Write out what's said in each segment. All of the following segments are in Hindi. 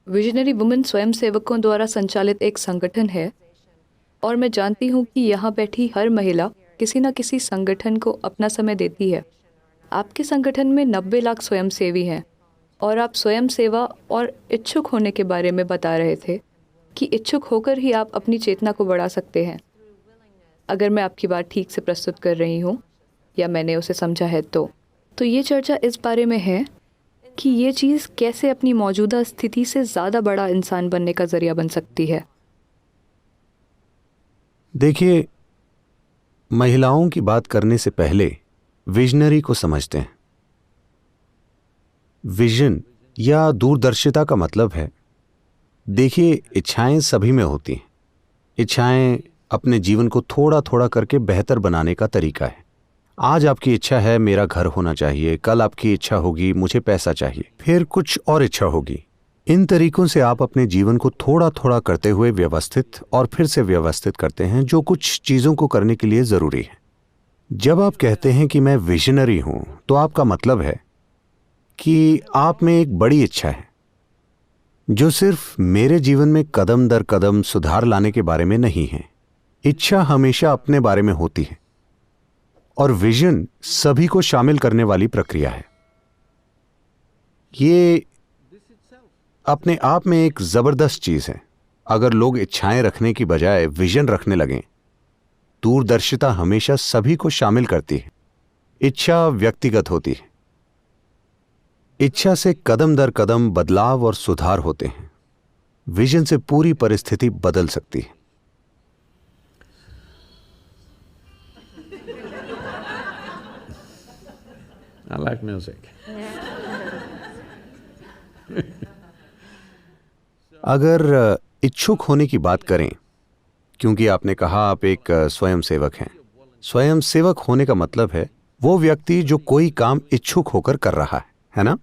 विजनरी वुमेन स्वयंसेवकों द्वारा संचालित एक संगठन है और मैं जानती हूँ कि यहाँ बैठी हर महिला किसी न किसी संगठन को अपना समय देती है। आपके संगठन में 90 लाख स्वयंसेवी हैं और आप स्वयं सेवा और इच्छुक होने के बारे में बता रहे थे कि इच्छुक होकर ही आप अपनी चेतना को बढ़ा सकते हैं। अगर मैं आपकी बात ठीक से प्रस्तुत कर रही हूँ या मैंने उसे समझा है तो ये चर्चा इस बारे में है कि ये चीज़ कैसे अपनी मौजूदा स्थिति से ज़्यादा बड़ा इंसान बनने का जरिया बन सकती है। देखिए, महिलाओं की बात करने से पहले विजनरी को समझते हैं। विजन या दूरदर्शिता का मतलब है, देखिए, इच्छाएं सभी में होती हैं। इच्छाएं अपने जीवन को थोड़ा थोड़ा करके बेहतर बनाने का तरीका है। आज आपकी इच्छा है मेरा घर होना चाहिए, कल आपकी इच्छा होगी मुझे पैसा चाहिए, फिर कुछ और इच्छा होगी। इन तरीकों से आप अपने जीवन को थोड़ा थोड़ा करते हुए व्यवस्थित और फिर से व्यवस्थित करते हैं, जो कुछ चीजों को करने के लिए जरूरी है। जब आप कहते हैं कि मैं विजनरी हूं, तो आपका मतलब है कि आप में एक बड़ी इच्छा है जो सिर्फ मेरे जीवन में कदम दर कदम सुधार लाने के बारे में नहीं है। इच्छा हमेशा अपने बारे में होती है और विजन सभी को शामिल करने वाली प्रक्रिया है। ये अपने आप में एक जबरदस्त चीज है। अगर लोग इच्छाएं रखने की बजाय विजन रखने लगें, दूरदर्शिता हमेशा सभी को शामिल करती है। इच्छा व्यक्तिगत होती है। इच्छा से कदम दर कदम बदलाव और सुधार होते हैं। विजन से पूरी परिस्थिति बदल सकती है। I like music. अगर इच्छुक होने की बात करें, क्योंकि आपने कहा आप एक स्वयंसेवक हैं। स्वयंसेवक होने का मतलब है वो व्यक्ति जो कोई काम इच्छुक होकर कर रहा है ना?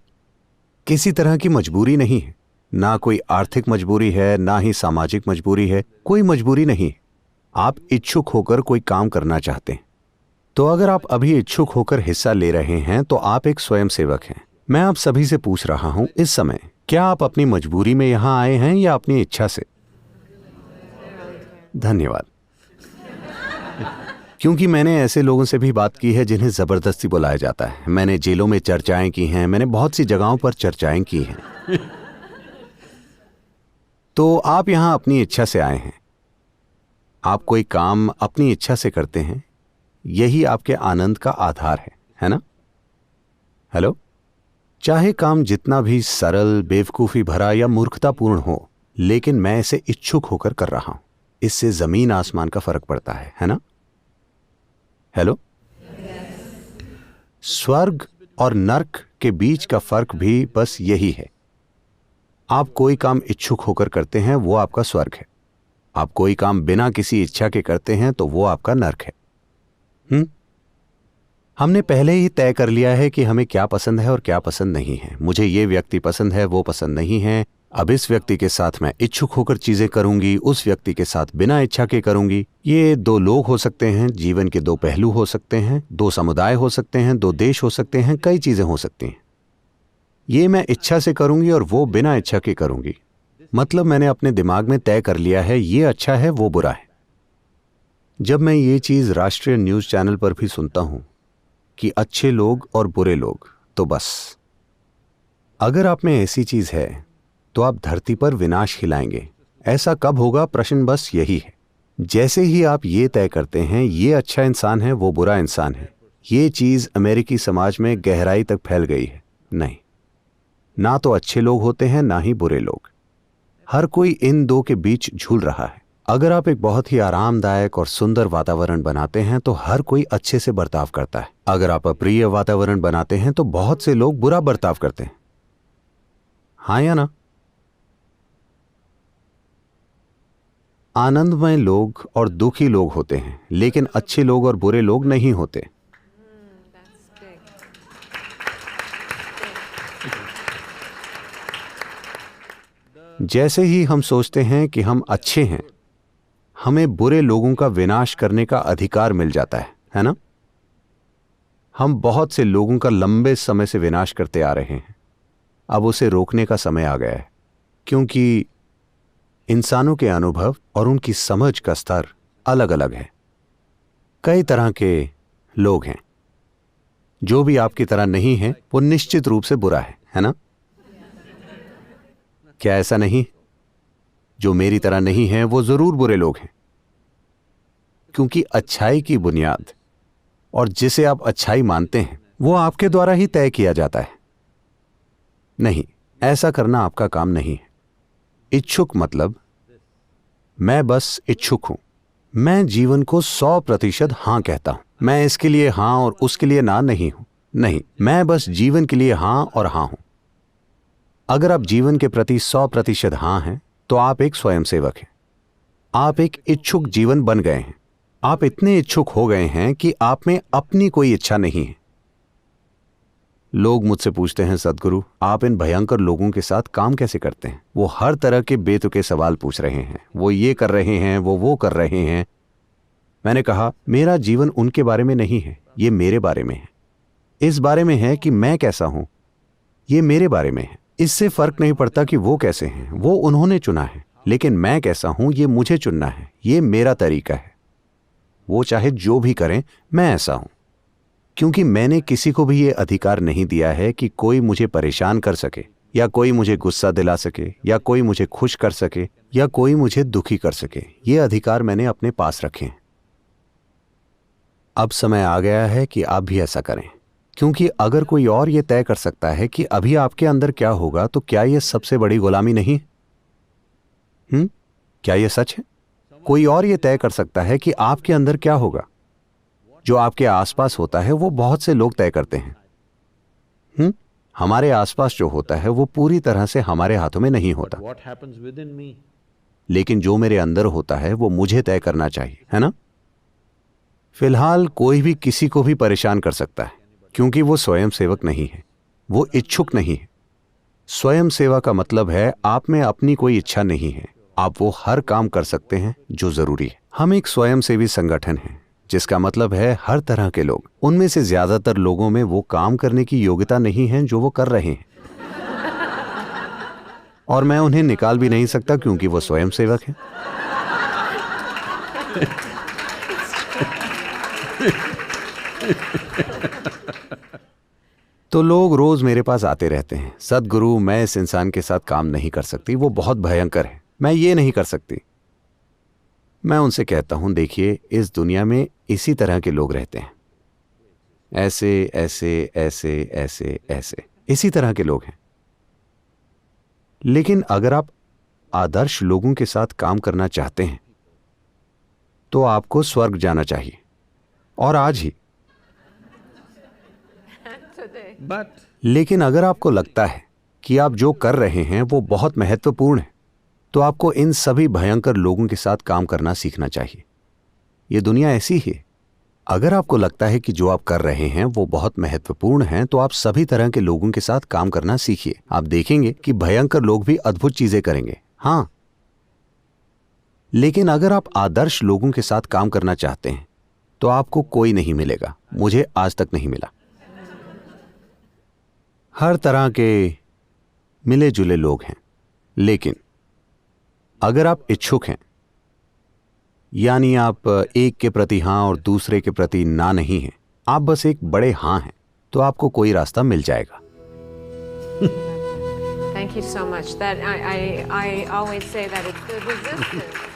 किसी तरह की मजबूरी नहीं है, ना कोई आर्थिक मजबूरी है, ना ही सामाजिक मजबूरी है, कोई मजबूरी नहीं है। आप इच्छुक होकर कोई काम करना चाहते हैं। तो अगर आप अभी इच्छुक होकर हिस्सा ले रहे हैं तो आप एक स्वयंसेवक हैं। मैं आप सभी से पूछ रहा हूं इस समय, क्या आप अपनी मजबूरी में यहां आए हैं या अपनी इच्छा से? धन्यवाद। क्योंकि मैंने ऐसे लोगों से भी बात की है जिन्हें जबरदस्ती बुलाया जाता है। मैंने जेलों में चर्चाएं की हैं, मैंने बहुत सी जगहों पर चर्चाएं की हैं। तो आप यहां अपनी इच्छा से आए हैं। आप कोई काम अपनी इच्छा से करते हैं, यही आपके आनंद का आधार है ना? हेलो? चाहे काम जितना भी सरल, बेवकूफी भरा या मूर्खतापूर्ण हो, लेकिन मैं इसे इच्छुक होकर कर रहा हूं। इससे जमीन आसमान का फर्क पड़ता है ना? हेलो? स्वर्ग और नर्क के बीच का फर्क भी बस यही है। आप कोई काम इच्छुक होकर करते हैं, वो आपका स्वर्ग है। आप कोई काम बिना किसी इच्छा के करते हैं तो वो आपका नर्क है। हमने पहले ही तय कर लिया है कि हमें क्या पसंद है और क्या पसंद नहीं है। मुझे ये व्यक्ति पसंद है, वो पसंद नहीं है। अब इस व्यक्ति के साथ मैं इच्छुक होकर चीजें करूंगी, उस व्यक्ति के साथ बिना इच्छा के करूंगी। ये दो लोग हो सकते हैं, जीवन के दो पहलू हो सकते हैं, दो समुदाय हो सकते हैं, दो देश हो सकते हैं, कई चीजें हो सकती हैं। ये मैं इच्छा से करूंगी और वो बिना इच्छा के करूंगी। मतलब मैंने अपने दिमाग में तय कर लिया है, ये अच्छा है, वो बुरा है। जब मैं ये चीज राष्ट्रीय न्यूज चैनल पर भी सुनता हूं कि अच्छे लोग और बुरे लोग, तो बस अगर आप में ऐसी चीज है तो आप धरती पर विनाश खिलाएंगे। ऐसा कब होगा? प्रश्न बस यही है। जैसे ही आप ये तय करते हैं ये अच्छा इंसान है, वो बुरा इंसान है, ये चीज अमेरिकी समाज में गहराई तक फैल गई है। नहीं, ना तो अच्छे लोग होते हैं ना ही बुरे लोग। हर कोई इन दो के बीच झूल रहा है। अगर आप एक बहुत ही आरामदायक और सुंदर वातावरण बनाते हैं तो हर कोई अच्छे से बर्ताव करता है। अगर आप अप्रिय वातावरण बनाते हैं तो बहुत से लोग बुरा बर्ताव करते हैं। हाँ या ना? आनंदमय लोग और दुखी लोग होते हैं, लेकिन अच्छे लोग और बुरे लोग नहीं होते। जैसे ही हम सोचते हैं कि हम अच्छे हैं, हमें बुरे लोगों का विनाश करने का अधिकार मिल जाता है ना? हम बहुत से लोगों का लंबे समय से विनाश करते आ रहे हैं। अब उसे रोकने का समय आ गया है। क्योंकि इंसानों के अनुभव और उनकी समझ का स्तर अलग अलग है। कई तरह के लोग हैं। जो भी आपकी तरह नहीं है वो निश्चित रूप से बुरा है ना? क्या ऐसा नहीं? जो मेरी तरह नहीं है वो जरूर बुरे लोग हैं, क्योंकि अच्छाई की बुनियाद और जिसे आप अच्छाई मानते हैं वो आपके द्वारा ही तय किया जाता है। नहीं, ऐसा करना आपका काम नहीं है। इच्छुक मतलब मैं बस इच्छुक हूं। मैं जीवन को 100% हां कहता हूं। मैं इसके लिए हां और उसके लिए ना नहीं हूं। नहीं, मैं बस जीवन के लिए हां और हां हूं। अगर आप जीवन के प्रति 100% हां हैं तो आप एक स्वयंसेवक हैं। आप एक इच्छुक जीवन बन गए हैं। आप इतने इच्छुक हो गए हैं कि आप में अपनी कोई इच्छा नहीं है। लोग मुझसे पूछते हैं, सद्गुरु आप इन भयंकर लोगों के साथ काम कैसे करते हैं? वो हर तरह के बेतुके सवाल पूछ रहे हैं, वो ये कर रहे हैं, वो कर रहे हैं। मैंने कहा, मेरा जीवन उनके बारे में नहीं है, ये मेरे बारे में है। इस बारे में है कि मैं कैसा हूं, ये मेरे बारे में है। इससे फर्क नहीं पड़ता कि वो कैसे हैं, वो उन्होंने चुना है, लेकिन मैं कैसा हूं ये मुझे चुनना है। ये मेरा तरीका है। वो चाहे जो भी करें, मैं ऐसा हूं, क्योंकि मैंने किसी को भी ये अधिकार नहीं दिया है कि कोई मुझे परेशान कर सके, या कोई मुझे गुस्सा दिला सके, या कोई मुझे खुश कर सके, या कोई मुझे दुखी कर सके। ये अधिकार मैंने अपने पास रखे हैं। अब समय आ गया है कि आप भी ऐसा करें, क्योंकि अगर कोई और ये तय कर सकता है कि अभी आपके अंदर क्या होगा, तो क्या यह सबसे बड़ी गुलामी नहीं? क्या यह सच है? कोई और ये तय कर सकता है कि आपके अंदर क्या होगा। जो आपके आसपास होता है वो बहुत से लोग तय करते हैं। हमारे आसपास जो होता है वो पूरी तरह से हमारे हाथों में नहीं होता, What happens within me? लेकिन जो मेरे अंदर होता है वो मुझे तय करना चाहिए, है ना? फिलहाल कोई भी किसी को भी परेशान कर सकता है, क्योंकि वो स्वयं सेवक नहीं है, वो इच्छुक नहीं है। स्वयं सेवा का मतलब है आप में अपनी कोई इच्छा नहीं है। आप वो हर काम कर सकते हैं जो जरूरी है। हम एक स्वयंसेवी संगठन हैं, जिसका मतलब है हर तरह के लोग। उनमें से ज्यादातर लोगों में वो काम करने की योग्यता नहीं है जो वो कर रहे हैं, और मैं उन्हें निकाल भी नहीं सकता क्योंकि वो स्वयं सेवक हैं। तो लोग रोज मेरे पास आते रहते हैं, सद्गुरु मैं इस इंसान के साथ काम नहीं कर सकती, वो बहुत भयंकर है, मैं ये नहीं कर सकती। मैं उनसे कहता हूं, देखिए इस दुनिया में इसी तरह के लोग रहते हैं, ऐसे ऐसे ऐसे ऐसे ऐसे इसी तरह के लोग हैं। लेकिन अगर आप आदर्श लोगों के साथ काम करना चाहते हैं तो आपको स्वर्ग जाना चाहिए, और आज ही। But लेकिन अगर आपको लगता है कि आप जो कर रहे हैं वो बहुत महत्वपूर्ण है, तो आपको इन सभी भयंकर लोगों के साथ काम करना सीखना चाहिए। ये दुनिया ऐसी है। अगर आपको लगता है कि जो आप कर रहे हैं वो बहुत महत्वपूर्ण है, तो आप सभी तरह के लोगों के साथ काम करना सीखिए। आप देखेंगे कि भयंकर लोग भी अद्भुत चीजें करेंगे। हाँ, लेकिन अगर आप आदर्श लोगों के साथ काम करना चाहते हैं तो आपको कोई नहीं मिलेगा। मुझे आज तक नहीं मिला। हर तरह के मिले जुले लोग हैं, लेकिन अगर आप इच्छुक हैं, यानी आप एक के प्रति हां और दूसरे के प्रति ना नहीं हैं, आप बस एक बड़े हां हैं, तो आपको कोई रास्ता मिल जाएगा। Thank you so much. That I always say that it's the resistance.